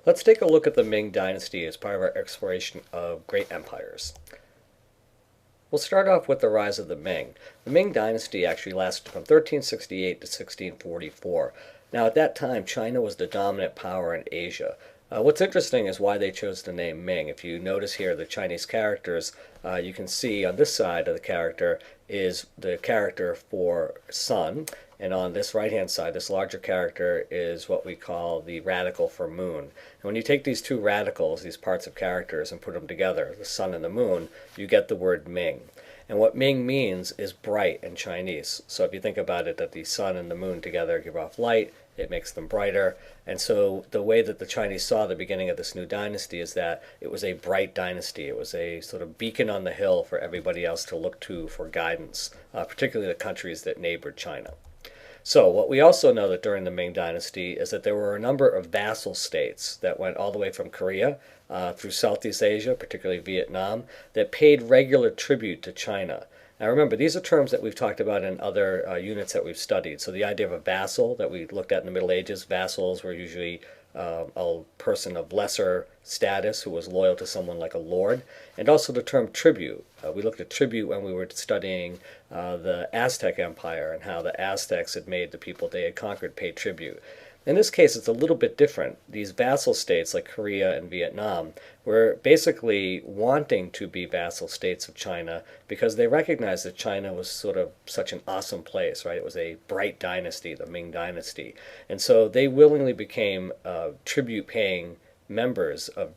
Let's take a look at the Ming Dynasty as part of our exploration of great empires. We'll start off with the rise of the Ming. The Ming Dynasty actually lasted from 1368 to 1644. Now, at that time, China was the dominant power in Asia. What's interesting is why they chose the name Ming. If you notice here the Chinese characters, you can see on this side of the character is the character for sun, and on this right-hand side, this larger character is what we call the radical for moon. And when you take these two radicals, these parts of characters, and put them together, the sun and the moon, you get the word Ming. And what Ming means is bright in Chinese. So if you think about it, that the sun and the moon together give off light, it makes them brighter. And so the way that the Chinese saw the beginning of this new dynasty is that it was a bright dynasty. It was a sort of beacon on the hill for everybody else to look to for guidance, particularly the countries that neighbored China. So what we also know that during the Ming Dynasty is that there were a number of vassal states that went all the way from Korea through Southeast Asia, particularly Vietnam, that paid regular tribute to China. Now remember, these are terms that we've talked about in other units that we've studied. So the idea of a vassal that we looked at in the Middle Ages, vassals were usually a person of lesser status who was loyal to someone like a lord, and also the term tribute. We looked at tribute when we were studying the Aztec Empire and how the Aztecs had made the people they had conquered pay tribute. In this case, it's a little bit different. These vassal states like Korea and Vietnam were basically wanting to be vassal states of China because they recognized that China was sort of such an awesome place, right? It was a bright dynasty, the Ming Dynasty. And so they willingly became tribute-paying members of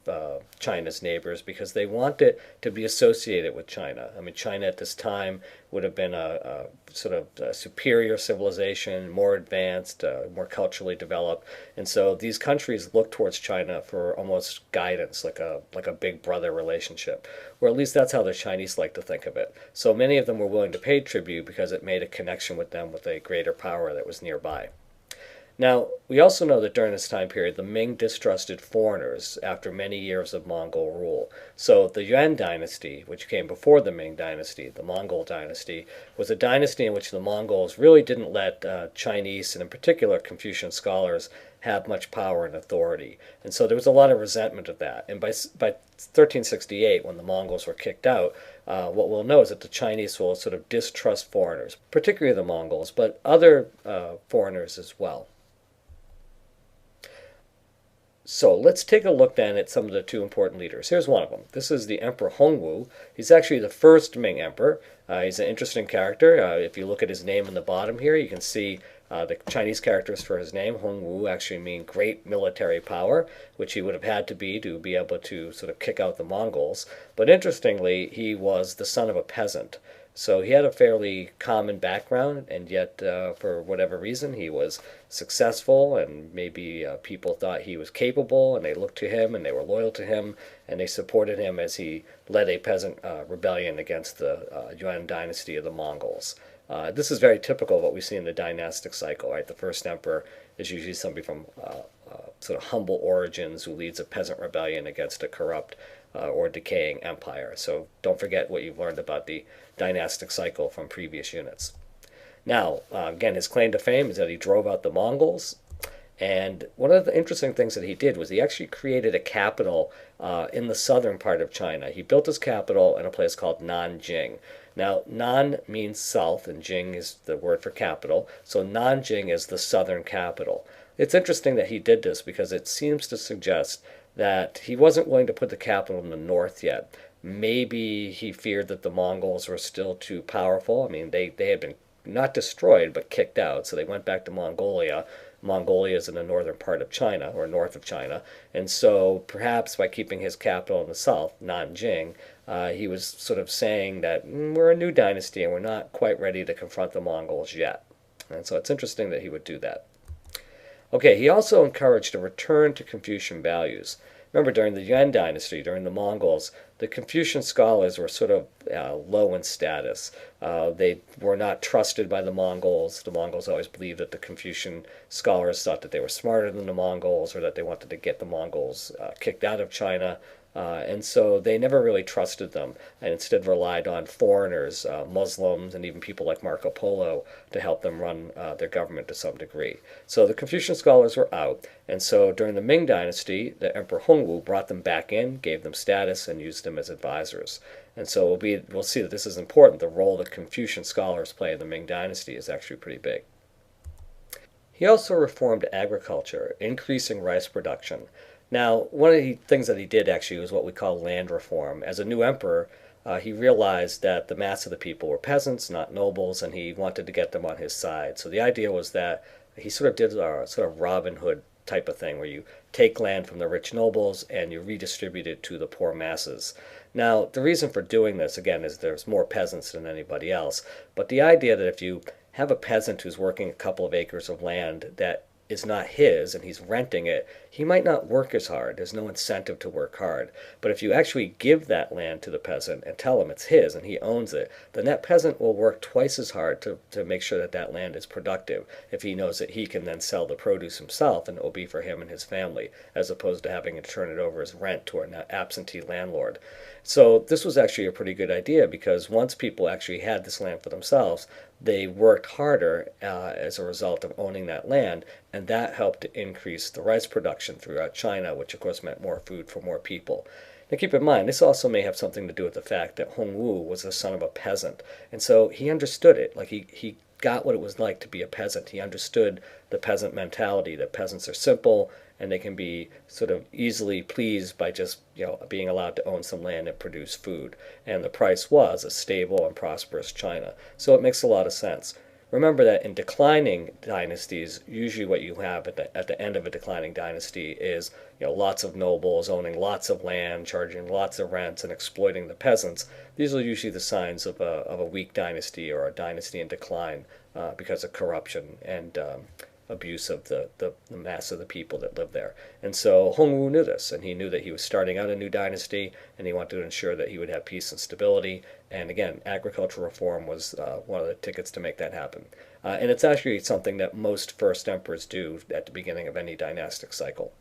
China's neighbors because they wanted to be associated with China. I mean, China at this time would have been a sort of superior civilization, more advanced, more culturally developed, and so these countries looked towards China for almost guidance, like a big brother relationship, or at least that's how the Chinese like to think of it. So many of them were willing to pay tribute because it made a connection with them with a greater power that was nearby. Now, we also know that during this time period, the Ming distrusted foreigners after many years of Mongol rule. So the Yuan dynasty, which came before the Ming dynasty, the Mongol dynasty, was a dynasty in which the Mongols really didn't let Chinese, and in particular Confucian scholars, have much power and authority. And so there was a lot of resentment of that. And by 1368, when the Mongols were kicked out, what we'll know is that the Chinese will sort of distrust foreigners, particularly the Mongols, but other foreigners as well. So let's take a look then at some of the two important leaders. Here's one of them. This is the Emperor Hongwu. He's actually the first Ming emperor. He's an interesting character. If you look at his name in the bottom here, you can see the Chinese characters for his name. Hongwu actually mean great military power, which he would have had to be able to sort of kick out the Mongols. But interestingly, he was the son of a peasant. So he had a fairly common background, and yet for whatever reason he was successful, and maybe people thought he was capable, and they looked to him, and they were loyal to him, and they supported him as he led a peasant rebellion against the Yuan dynasty of the Mongols. This is very typical of what we see in the dynastic cycle, right? The first emperor is usually somebody from sort of humble origins who leads a peasant rebellion against a corrupt or decaying empire. So don't forget what you've learned about the dynastic cycle from previous units. Now, again, his claim to fame is that he drove out the Mongols. And one of the interesting things that he did was he actually created a capital in the southern part of China. He built his capital in a place called Nanjing. Now, Nan means south, and Jing is the word for capital. So Nanjing is the southern capital. It's interesting that he did this because it seems to suggest that he wasn't willing to put the capital in the north yet. Maybe he feared that the Mongols were still too powerful. I mean, they had been not destroyed, but kicked out, so they went back to Mongolia. Mongolia is in the northern part of China, or north of China, and so perhaps by keeping his capital in the south, Nanjing, he was sort of saying that we're a new dynasty and we're not quite ready to confront the Mongols yet. And so it's interesting that he would do that. Okay, he also encouraged a return to Confucian values. Remember, during the Yuan dynasty, during the Mongols, the Confucian scholars were sort of low in status. They were not trusted by the Mongols. The Mongols always believed that the Confucian scholars thought that they were smarter than the Mongols, or that they wanted to get the Mongols kicked out of China. And so they never really trusted them and instead relied on foreigners, Muslims, and even people like Marco Polo to help them run their government to some degree. So the Confucian scholars were out, and so during the Ming Dynasty, the Emperor Hongwu brought them back in, gave them status, and used them as advisors. And so we'll see that this is important. The role that Confucian scholars play in the Ming Dynasty is actually pretty big. He also reformed agriculture, increasing rice production. Now, one of the things that he did actually was what we call land reform. As a new emperor, he realized that the mass of the people were peasants, not nobles, and he wanted to get them on his side. So the idea was that he sort of did a sort of Robin Hood type of thing where you take land from the rich nobles and you redistribute it to the poor masses. Now, the reason for doing this, again, is there's more peasants than anybody else. But the idea that if you have a peasant who's working a couple of acres of land that is not his and he's renting it, he might not work as hard. There's no incentive to work hard. But if you actually give that land to the peasant and tell him it's his and he owns it, then that peasant will work twice as hard to make sure that that land is productive if he knows that he can then sell the produce himself and it will be for him and his family, as opposed to having to turn it over as rent to an absentee landlord. So this was actually a pretty good idea because once people actually had this land for themselves, they worked harder as a result of owning that land, and that helped to increase the rice production throughout China, which of course meant more food for more people. Now keep in mind, this also may have something to do with the fact that Hongwu was the son of a peasant, and so he understood it. Like he got what it was like to be a peasant. He understood the peasant mentality, that peasants are simple and they can be sort of easily pleased by just being allowed to own some land and produce food. And the price was a stable and prosperous China. So it makes a lot of sense. Remember that in declining dynasties, usually what you have at the end of a declining dynasty is lots of nobles owning lots of land, charging lots of rents, and exploiting the peasants. These are usually the signs of a weak dynasty or a dynasty in decline because of corruption and abuse of the mass of the people that live there. And so Hongwu knew this, and he knew that he was starting out a new dynasty, and he wanted to ensure that he would have peace and stability. And again, agricultural reform was one of the tickets to make that happen. And it's actually something that most first emperors do at the beginning of any dynastic cycle.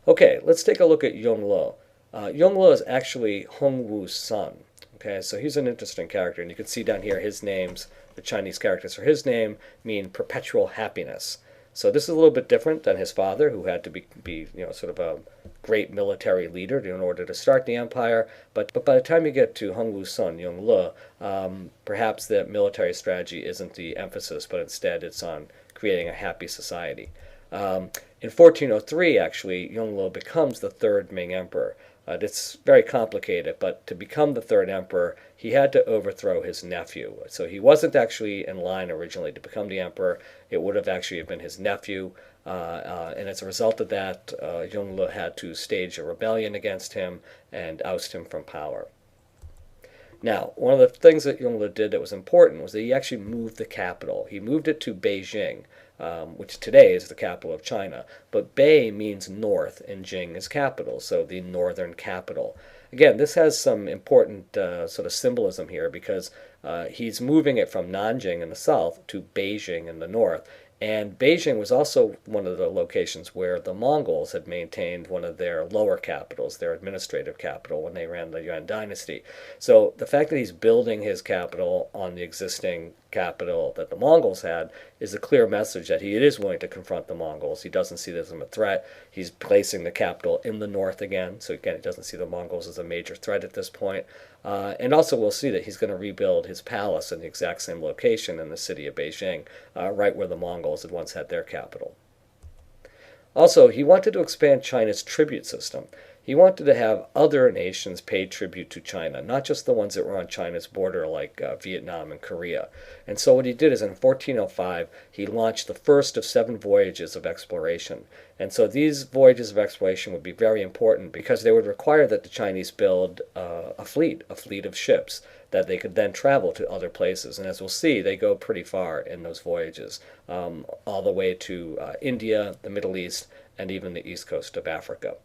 Okay, let's take a look at Yongle. Yongle is actually Hongwu's son. Okay, so he's an interesting character, and you can see down here his names. The Chinese characters for his name mean perpetual happiness. So this is a little bit different than his father, who had to be sort of a great military leader in order to start the empire. But by the time you get to Hongwu's son, Yongle, perhaps the military strategy isn't the emphasis, but instead it's on creating a happy society. In 1403, actually, Yongle becomes the third Ming emperor. It's very complicated, but to become the third emperor, he had to overthrow his nephew. So he wasn't actually in line originally to become the emperor. It would have actually been his nephew. And as a result of that, Yongle had to stage a rebellion against him and oust him from power. Now, one of the things that Yongle did that was important was that he actually moved the capital. He moved it to Beijing, which today is the capital of China. But Bei means north and Jing is capital, so the northern capital. Again, this has some important sort of symbolism here because he's moving it from Nanjing in the south to Beijing in the north. And Beijing was also one of the locations where the Mongols had maintained one of their lower capitals, their administrative capital, when they ran the Yuan dynasty. So the fact that he's building his capital on the existing capital that the Mongols had is a clear message that he is willing to confront the Mongols. He doesn't see this as a threat. He's placing the capital in the north again. So again, he doesn't see the Mongols as a major threat at this point. And also we'll see that he's going to rebuild his palace in the exact same location in the city of Beijing, right where the Mongols had once had their capital. Also, he wanted to expand China's tribute system. He wanted to have other nations pay tribute to China, not just the ones that were on China's border like Vietnam and Korea. And so what he did is in 1405, he launched the first of 7 voyages of exploration. And so these voyages of exploration would be very important because they would require that the Chinese build a fleet of ships that they could then travel to other places. And as we'll see, they go pretty far in those voyages, all the way to India, the Middle East, and even the east coast of Africa.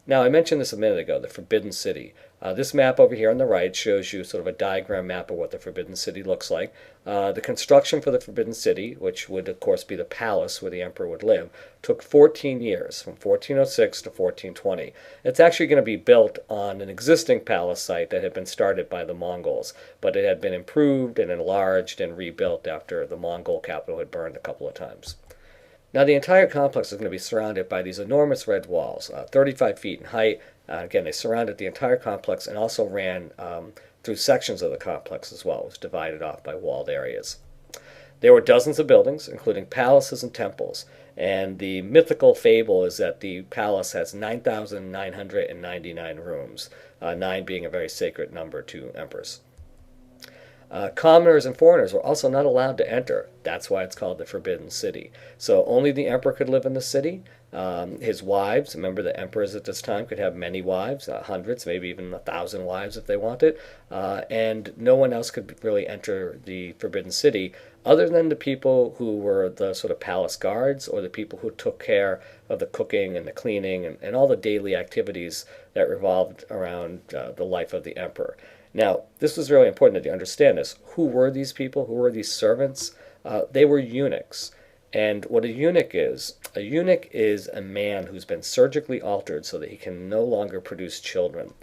Now, I mentioned this a minute ago, the Forbidden City. This map over here on the right shows you sort of a diagram map of what the Forbidden City looks like. The construction for the Forbidden City, which would of course be the palace where the emperor would live, took 14 years, from 1406 to 1420. It's actually going to be built on an existing palace site that had been started by the Mongols, but it had been improved and enlarged and rebuilt after the Mongol capital had burned a couple of times. Now, the entire complex is going to be surrounded by these enormous red walls, 35 feet in height. Again, they surrounded the entire complex and also ran through sections of the complex as well. It was divided off by walled areas. There were dozens of buildings, including palaces and temples, and the mythical fable is that the palace has 9,999 rooms, 9 being a very sacred number to emperors. Commoners and foreigners were also not allowed to enter. That's why it's called the Forbidden City. So only the emperor could live in the city. His wives, remember the emperors at this time could have many wives, hundreds, maybe even 1,000 wives if they wanted, and no one else could really enter the Forbidden City other than the people who were the sort of palace guards or the people who took care of the cooking and the cleaning and all the daily activities that revolved around the life of the emperor. Now, this was really important that you understand this. Who were these people? Who were these servants? They were eunuchs. And what a eunuch is a man who's been surgically altered so that he can no longer produce children.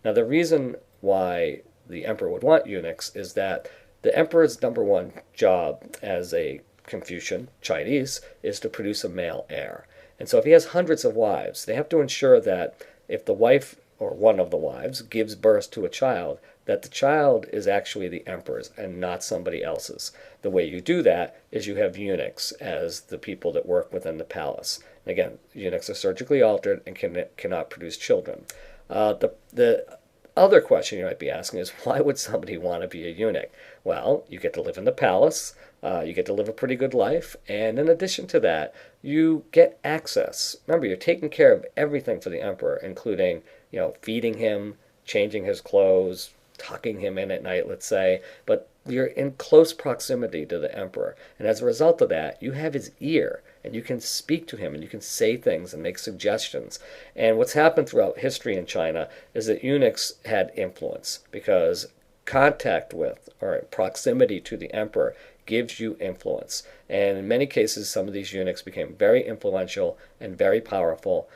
Now, the reason why the emperor would want eunuchs is that the emperor's number one job as a Confucian Chinese is to produce a male heir. And so if he has hundreds of wives, they have to ensure that if the wife or one of the wives gives birth to a child, that the child is actually the emperor's and not somebody else's. The way you do that is you have eunuchs as the people that work within the palace. And again, eunuchs are surgically altered and cannot produce children. The other question you might be asking is, why would somebody want to be a eunuch? Well, you get to live in the palace, you get to live a pretty good life, and in addition to that, you get access. Remember, you're taking care of everything for the emperor, including, feeding him, changing his clothes, tucking him in at night, let's say, but you're in close proximity to the emperor. And as a result of that, you have his ear, and you can speak to him, and you can say things and make suggestions. And what's happened throughout history in China is that eunuchs had influence, because contact with or proximity to the emperor gives you influence. And in many cases, some of these eunuchs became very influential and very powerful,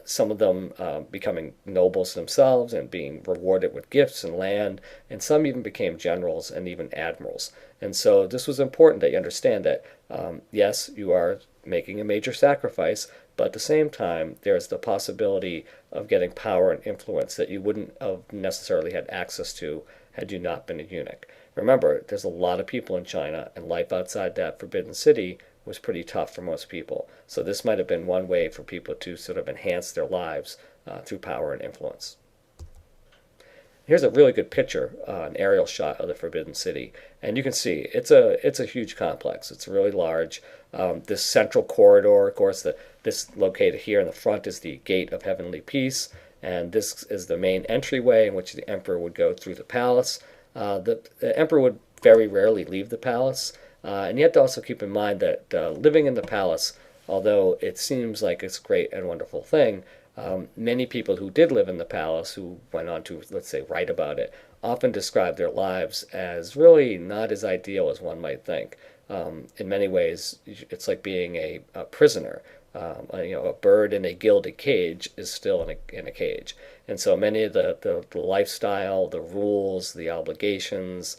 some of them becoming nobles themselves and being rewarded with gifts and land, and some even became generals and even admirals. And so this was important that you understand that, yes, you are making a major sacrifice, but at the same time, there's the possibility of getting power and influence that you wouldn't have necessarily had access to had you not been a eunuch. Remember, there's a lot of people in China, and life outside that Forbidden City was pretty tough for most people. So this might have been one way for people to sort of enhance their lives through power and influence. Here's a really good picture, an aerial shot of the Forbidden City, and you can see it's a huge complex. It's really large. This central corridor, of course, this located here in the front is the Gate of Heavenly Peace, and this is the main entryway in which the emperor would go through the palace. The emperor would very rarely leave the palace, and you have to also keep in mind that living in the palace, although it seems like it's a great and wonderful thing, many people who did live in the palace, who went on to, let's say, write about it, often describe their lives as really not as ideal as one might think. In many ways, it's like being a prisoner. A bird in a gilded cage is still in a cage. And so many of the lifestyle, the rules, the obligations,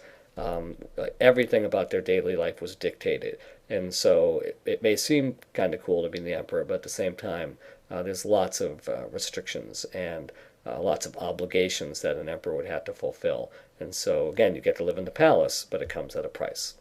everything about their daily life was dictated. And so it may seem kind of cool to be the emperor, but at the same time, there's lots of restrictions and lots of obligations that an emperor would have to fulfill. And so, again, you get to live in the palace, but it comes at a price.